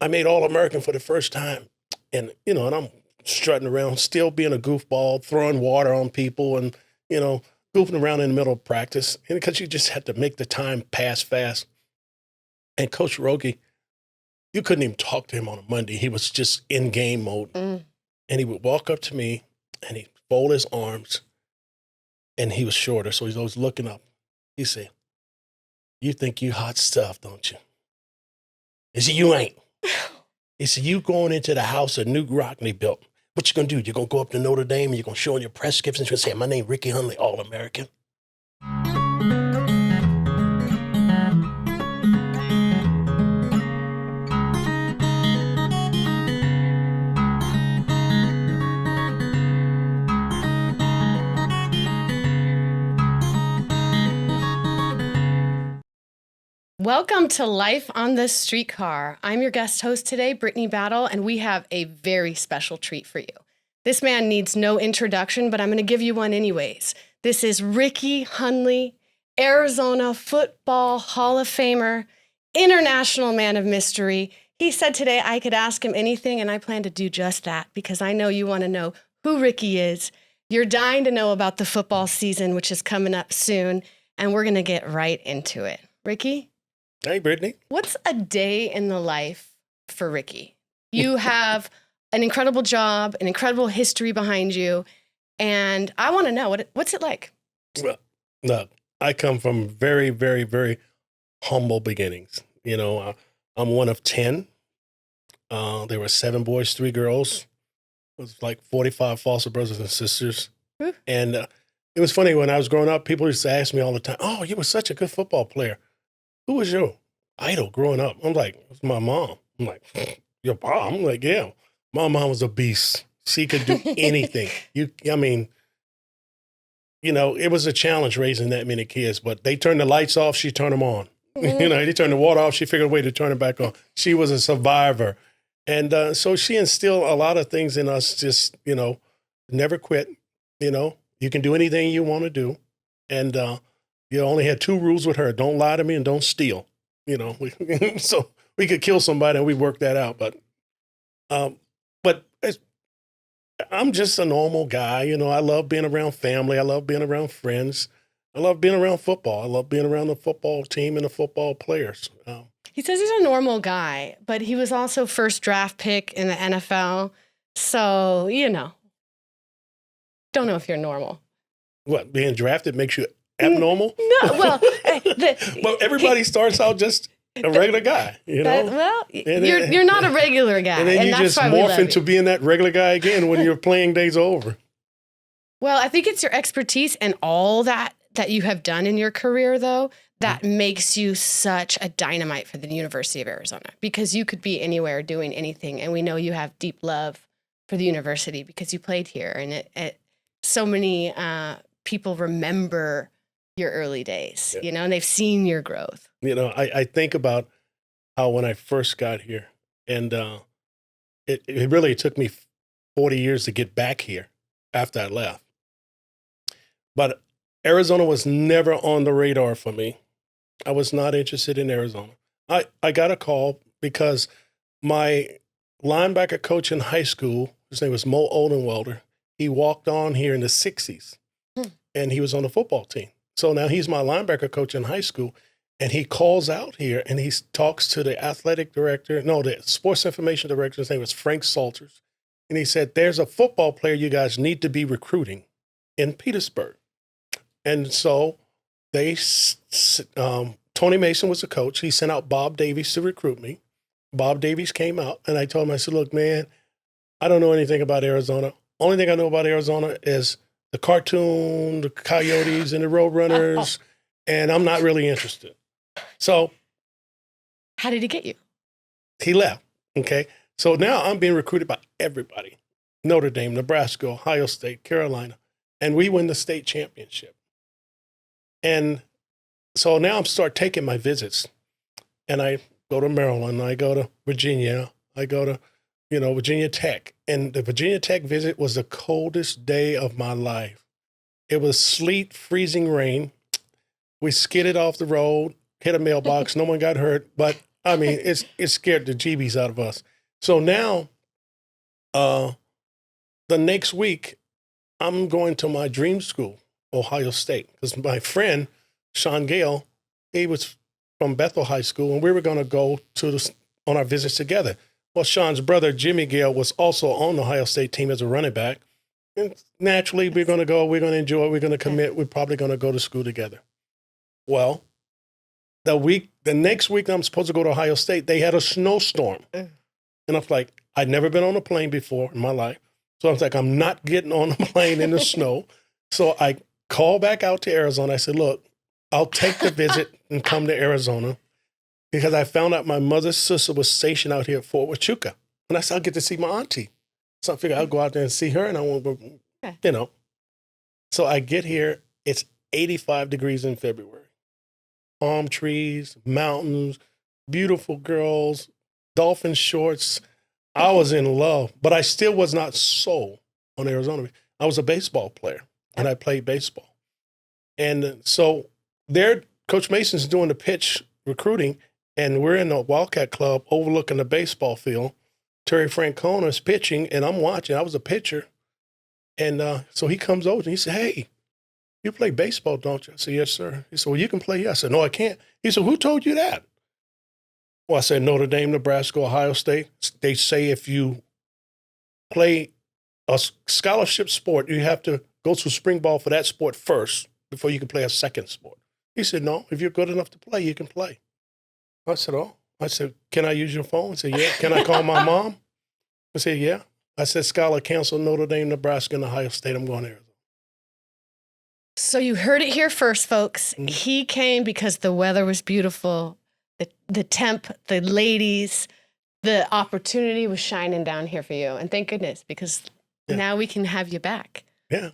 I made All-American for the first time. And, and I'm strutting around, still being a goofball, throwing water on people and, goofing around in the middle of practice. And because you just had to make the time pass fast. And Coach Rogie, you couldn't even talk to him on a Monday. He was just in game mode. And he would walk up to me and he'd fold his arms. And he was shorter, so he's always looking up. He said, "You think you hot stuff, don't you?" He said, "You ain't." He said, "You going into the house of Newt Rockney built. What you going to do? You're going to go up to Notre Dame and you're going to show in your press gifts and you're going to say, 'My name Ricky Hunley, All-American.'" Welcome to Life on the Streetcar. I'm your guest host today, Brittany Battle, and we have a very special treat for you. This man needs no introduction, but I'm going to give you one anyways. This is Ricky Hunley, Arizona Football Hall of Famer, International Man of Mystery. He said today I could ask him anything, and I plan to do just that because I know you want to know who Ricky is. You're dying to know about the football season, which is coming up soon, and we're going to get right into it. Ricky? Hey, Brittany. What's a day in the life for Ricky? You have an incredible job, an incredible history behind you, and I want to know, what's it like? Well, look, I come from very, very, very humble beginnings. I'm one of 10. There were 7 boys, 3 girls. It was like 45 foster brothers and sisters. And it was funny, when I was growing up, people used to ask me all the time, "Oh, you were such a good football player. Who was your idol growing up?" I'm like, "It was my mom." I'm like, "Your mom?" I'm like, "Yeah, my mom was a beast. She could do anything." It was a challenge raising that many kids, but they turned the lights off, she turned them on. They turned the water off, she figured a way to turn it back on. She was a survivor. And so she instilled a lot of things in us, just, never quit. You can do anything you want to do. And, you only had 2 rules with her: don't lie to me and don't steal. So we could kill somebody and we worked that out. But I'm just a normal guy. I love being around family. I love being around friends. I love being around football. I love being around the football team and the football players. He says he's a normal guy, but he was also first draft pick in the NFL. So, don't know if you're normal. What, being drafted makes you abnormal? No, well, well, everybody starts out just a regular guy, you're not a regular guy, and then you just morph into being that regular guy again when your playing days are over. Well, I think it's your expertise and all that you have done in your career, though, that makes you such a dynamite for the University of Arizona, because you could be anywhere doing anything, and we know you have deep love for the university because you played here, and so many people remember your early days, and they've seen your growth. I think about how when I first got here, and it really took me 40 years to get back here after I left. But Arizona was never on the radar for me. I was not interested in Arizona. I got a call because my linebacker coach in high school, his name was Mo Odenwelder, he walked on here in the 60s, and he was on the football team. So now he's my linebacker coach in high school, and he calls out here and he talks to the the sports information director. His name was Frank Salters. And he said, "There's a football player you guys need to be recruiting in Petersburg." And so Tony Mason was the coach. He sent out Bob Davies to recruit me. Bob Davies came out, and I told him, I said, "Look, man, I don't know anything about Arizona. Only thing I know about Arizona is the cartoon, the Coyotes, and the Roadrunners, and I'm not really interested." So, how did he get you? He left. Okay. So now I'm being recruited by everybody: Notre Dame, Nebraska, Ohio State, Carolina, and we win the state championship. And so now I'm start taking my visits, and I go to Maryland, I go to Virginia, I go to, Virginia Tech. And the Virginia Tech visit was the coldest day of my life. It was sleet, freezing rain. We skidded off the road, hit a mailbox. No one got hurt, but I mean, it scared the jeebies out of us. So now, the next week, I'm going to my dream school, Ohio State, because my friend, Sean Gale, he was from Bethel High School, and we were going to go on our visits together. Well, Sean's brother, Jimmy Gale, was also on the Ohio State team as a running back. And naturally, we're going to go, we're going to enjoy, we're going to commit, we're probably going to go to school together. Well, the next week I'm supposed to go to Ohio State, they had a snowstorm. And I'm like, I'd never been on a plane before in my life. So I was like, I'm not getting on a plane in the snow. So I called back out to Arizona. I said, look, I'll take the visit and come to Arizona, because I found out my mother's sister was stationed out here at Fort Huachuca. And I said, I'll get to see my auntie. So I figured I'll go out there and see her, and I won't go, you know. So I get here, it's 85 degrees in February. Palm trees, mountains, beautiful girls, dolphin shorts. I was in love, but I still was not sold on Arizona. I was a baseball player, and I played baseball. And so there, Coach Mason's doing the pitch recruiting, and we're in the Wildcat Club overlooking the baseball field. Terry Francona's pitching, and I'm watching. I was a pitcher. And so he comes over and he said, hey, you play baseball, don't you? I said, yes, sir. He said, well, you can play. Yeah. I said, no, I can't. He said, who told you that? Well, I said, Notre Dame, Nebraska, Ohio State. They say if you play a scholarship sport, you have to go to spring ball for that sport first before you can play a second sport. He said, no, if you're good enough to play, you can play. I said, oh. I said, can I use your phone? He said, yeah. Can I call my mom? I said, yeah. I said, Scholar cancel Notre Dame, Nebraska, and Ohio State. I'm going to Arizona. So you heard it here first, folks. Mm-hmm. He came because the weather was beautiful, the temp, the ladies, the opportunity was shining down here for you. And thank goodness, because now we can have you back. Yeah.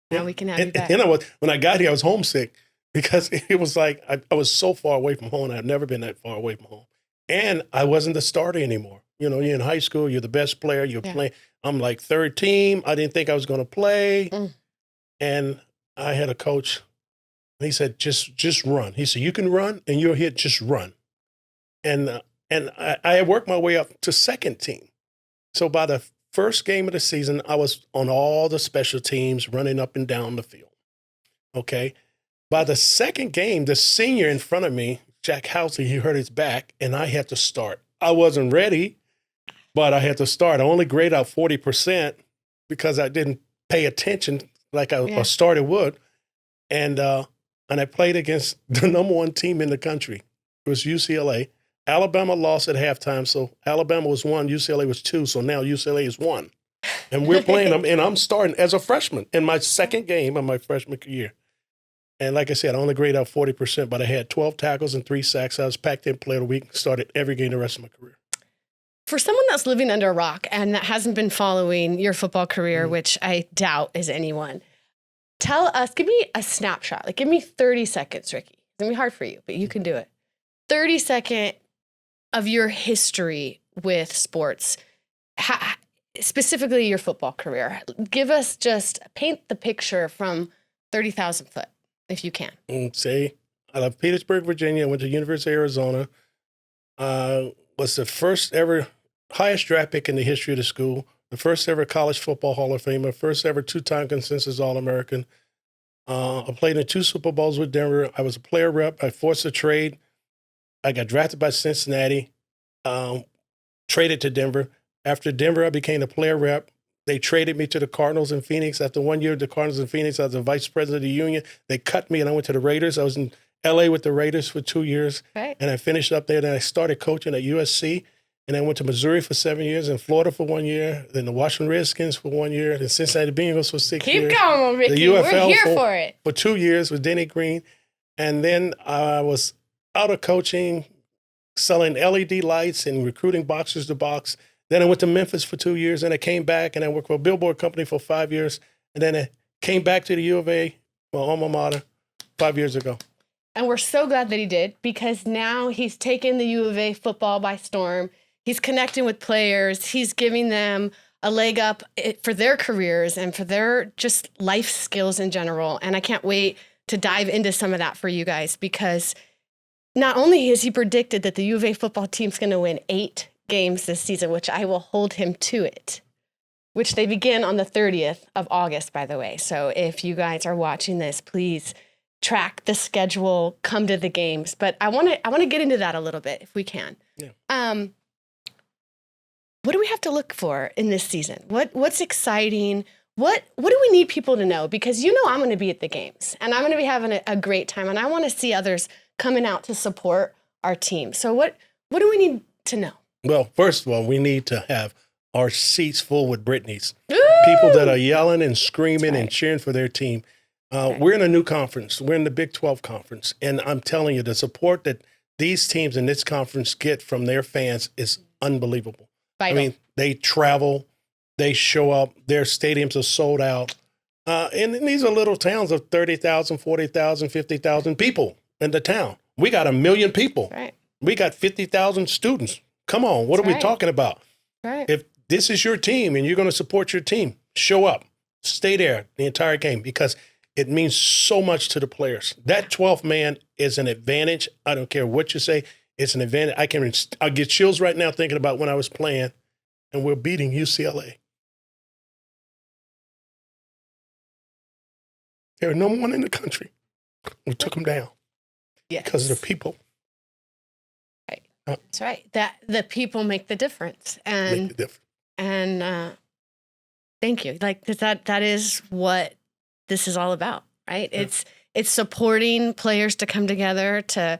Now we can have you back. You know, when I got here, I was homesick because it was like I was so far away from home. I've never been that far away from home. And I wasn't the starter anymore. You know, you're in high school, you're the best player, you're playing. I'm like third team. I didn't think I was going to play. And I had a coach, and he said, just run. He said, you can run and you're here, just run. And I had worked my way up to second team. So by the first game of the season, I was on all the special teams running up and down the field. Okay. By the second game, the senior in front of me, Jack Housley, he hurt his back, and I had to start. I wasn't ready, but I had to start. I only graded out 40% because I didn't pay attention like a starter would. And I played against the number one team in the country. It was UCLA. Alabama lost at halftime, so Alabama was 1, UCLA was 2, so now UCLA is 1. And we're playing them, and I'm starting as a freshman in my second game of my freshman year. And like I said, I only graded out 40%, but I had 12 tackles and 3 sacks. I was Pac-10 player of the week, started every game the rest of my career. For someone that's living under a rock and that hasn't been following your football career, which I doubt is anyone, tell us, give me a snapshot. Like, give me 30 seconds, Ricky. It's going to be hard for you, but you can do it. 30-second of your history with sports, specifically your football career. Give us paint the picture from 30,000 foot. If you can. Say, I love Petersburg, Virginia. I went to the University of Arizona. Was the first ever highest draft pick in the history of the school, the first ever college football Hall of Famer, first ever 2-time consensus All-American. I played in 2 Super Bowls with Denver. I was a player rep. I forced a trade. I got drafted by Cincinnati, traded to Denver. After Denver, I became a player rep. They traded me to the Cardinals in Phoenix. After 1 year at the Cardinals in Phoenix, I was the vice president of the union. They cut me, and I went to the Raiders. I was in L.A. with the Raiders for 2 years, and I finished up there. Then I started coaching at USC, and I went to Missouri for 7 years, and Florida for 1 year, then the Washington Redskins for 1 year, then Cincinnati Bengals for 6 years. Keep going, Ricky. The UFL We're here for it. For 2 years with Denny Green. And then I was out of coaching, selling LED lights and recruiting boxers to box. Then I went to Memphis for 2 years, and I came back, and I worked for a billboard company for 5 years. And then I came back to the U of A, my alma mater, 5 years ago. And we're so glad that he did, because now he's taken the U of A football by storm. He's connecting with players. He's giving them a leg up for their careers and for their just life skills in general. And I can't wait to dive into some of that for you guys, because not only has he predicted that the U of A football team's going to win 8 games this season, which I will hold him to it, which they begin on the 30th of August, by the way. So if you guys are watching this, please track the schedule, come to the games. But I want to get into that a little bit if we can. Yeah. What do we have to look for in this season? What's exciting? What do we need people to know? Because I'm going to be at the games and I'm going to be having a great time, and I want to see others coming out to support our team. So what do we need to know? Well, first of all, we need to have our seats full with Brittany's. Ooh! People that are yelling and screaming and right. cheering for their team. We're in a new conference. We're in the Big 12 conference. And I'm telling you, the support that these teams in this conference get from their fans is unbelievable. Vital. I mean, they travel, they show up, their stadiums are sold out. And these are little towns of 30,000, 40,000, 50,000 people in the town. We got 1 million people. Right. We got 50,000 students. Come on, what are we talking about? Right. If this is your team and you're going to support your team, show up, stay there the entire game, because it means so much to the players. That 12th man is an advantage. I don't care what you say. It's an advantage. I get chills right now thinking about when I was playing and we're beating UCLA. There were no one in the country. We took them down because of the people. Right. That's right. That the people make the difference. And Make the difference. And thank you. Like that is what this is all about, right? Yeah. It's supporting players to come together to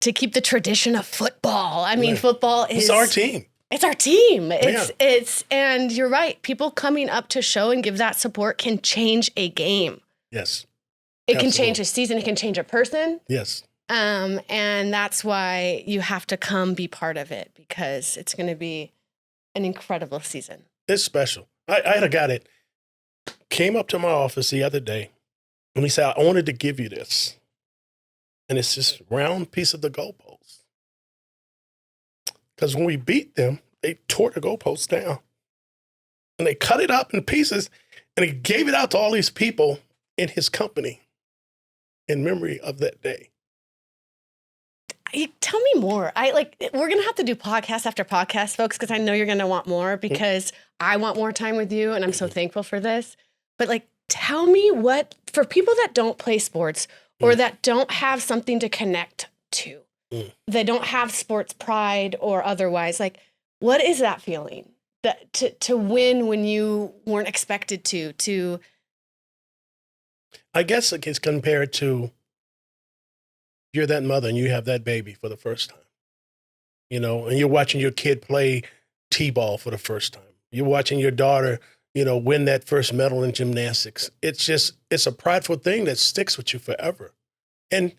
keep the tradition of football. I mean, football is our team. It's our team. It's and you're right. People coming up to show and give that support can change a game. Yes. It can change a season. It can change a person. Yes. And that's why you have to come be part of it, because it's going to be an incredible season. It's special. I had a guy that came up to my office the other day and he said, I wanted to give you this. And it's this round piece of the goalpost. Because when we beat them, they tore the goalpost down. And they cut it up in pieces and he gave it out to all these people in his company in memory of that day. Tell me more. We're going to have to do podcast after podcast, folks, because I know you're going to want more, because I want more time with you and I'm so thankful for this. But tell me what, for people that don't play sports or that don't have something to connect to, that don't have sports pride or otherwise, what is that feeling that to win when you weren't expected to? I guess it's compared to you're that mother and you have that baby for the first time, and you're watching your kid play t-ball for the first time. You're watching your daughter, win that first medal in gymnastics. It's a prideful thing that sticks with you forever. And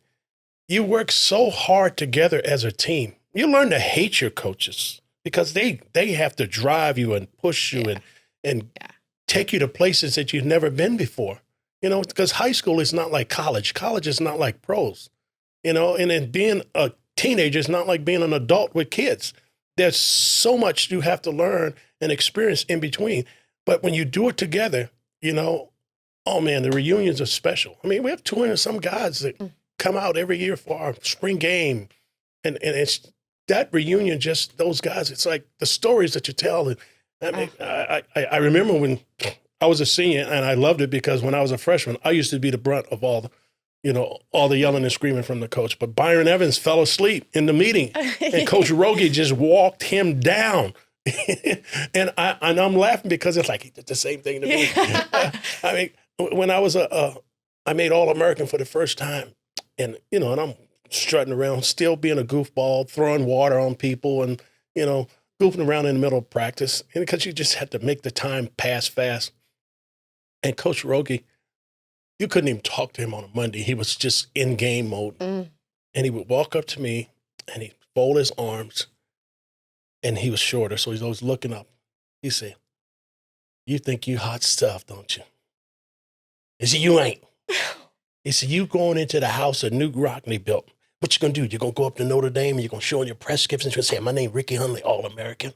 you work so hard together as a team. You learn to hate your coaches because they have to drive you and push you and take you to places that you've never been before. Because high school is not like college. College is not like pros. And then being a teenager is not like being an adult with kids. There's so much you have to learn and experience in between. But when you do it together, oh man, the reunions are special. I mean, we have 200 some guys that come out every year for our spring game. And it's that reunion, just those guys, it's like the stories that you tell. And I remember when I was a senior and I loved it because when I was a freshman, I used to be the brunt of all the yelling and screaming from the coach. But Byron Evans fell asleep in the meeting and Coach Rogie just walked him down. and I'm laughing because it's like he did the same thing to me. I mean, when I was I made All-American for the first time, and and I'm strutting around, still being a goofball, throwing water on people, and goofing around in the middle of practice, and because you just had to make the time pass fast. And Coach Rogie, you couldn't even talk to him on a Monday. He was just in game mode, and he would walk up to me, and he'd fold his arms. And he was shorter, so he's always looking up. He said, "You think you hot stuff, don't you?" He said, "You ain't." He said, "You going into the house of New Rockney built. What you going to do? You're going to go up to Notre Dame and you're going to show on your press skips and you're going to say, 'My name Ricky Hunley, All-American.'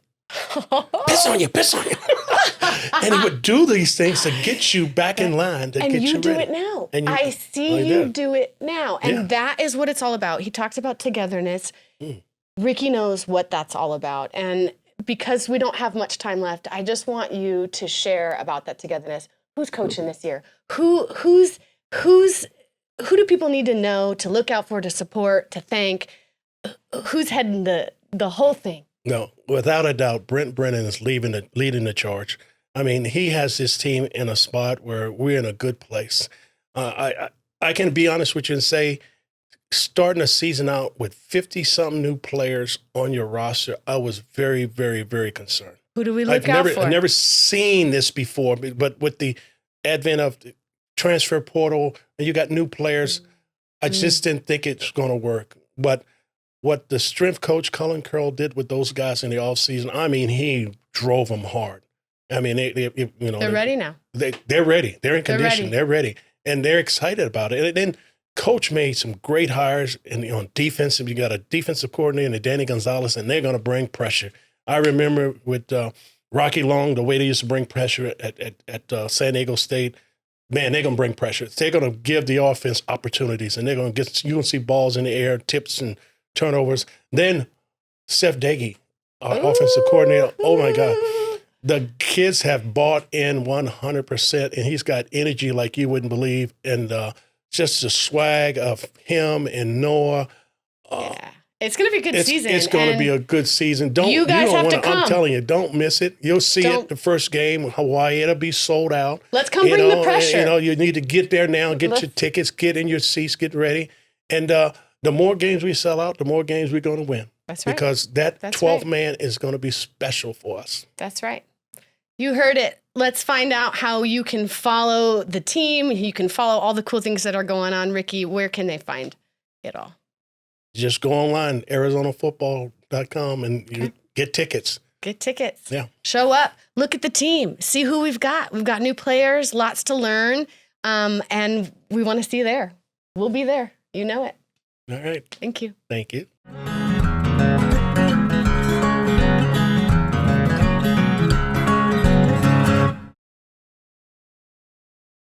Piss on you, piss on you." And he would do these things to get you back in line, to and get you you do ready. it now. And I see you do it now. And Yeah. that is what it's all about. He talks about togetherness. Mm. Ricky knows what that's all about. And because we don't have much time left, I just want you to share about that togetherness. Who's coaching this year? Who do people need to know, to look out for, to support, to thank? Who's heading the whole thing? No, without a doubt, Brent Brennan is leading the charge. I mean, he has his team in a spot where we're in a good place. I can be honest with you and say, starting a season out with 50-something new players on your roster, I was very, very, very concerned. Who do we look out for? I've never seen this before, but with the advent of the transfer portal, and you got new players, I just didn't think it's going to work. But what the strength coach, Colin Curl, did with those guys in the offseason, I mean, he drove them hard. I mean, they're ready now. They're ready. They're in condition. They're ready. And they're excited about it. And then Coach made some great hires on defensive. You got a defensive coordinator, Danny Gonzalez, and they're going to bring pressure. I remember with Rocky Long, the way they used to bring pressure at San Diego State. Man, they're going to bring pressure. They're going to give the offense opportunities, and you're going to see balls in the air, tips and turnovers. Then Seth Daggy, our offensive coordinator. Oh my God. The kids have bought in 100%, and he's got energy like you wouldn't believe. And just the swag of him and Noah. Yeah. It's going to be a good season. It's going to be a good season. You guys have to come. I'm telling you, don't miss it. You'll see it the first game in Hawaii. It'll be sold out. Let's come bring the pressure. You need to get there now, get your tickets, get in your seats, get ready. And the more games we sell out, the more games we're going to win. That's right. Because that 12th man is going to be special for us. That's right. You heard it. Let's find out how you can follow the team. You can follow all the cool things that are going on. Ricky, where can they find it all? Just go online, ArizonaFootball.com, and you get tickets. Get tickets. Yeah. Show up. Look at the team. See who we've got. We've got new players, lots to learn, and we want to see you there. We'll be there. You know it. All right. Thank you. Thank you.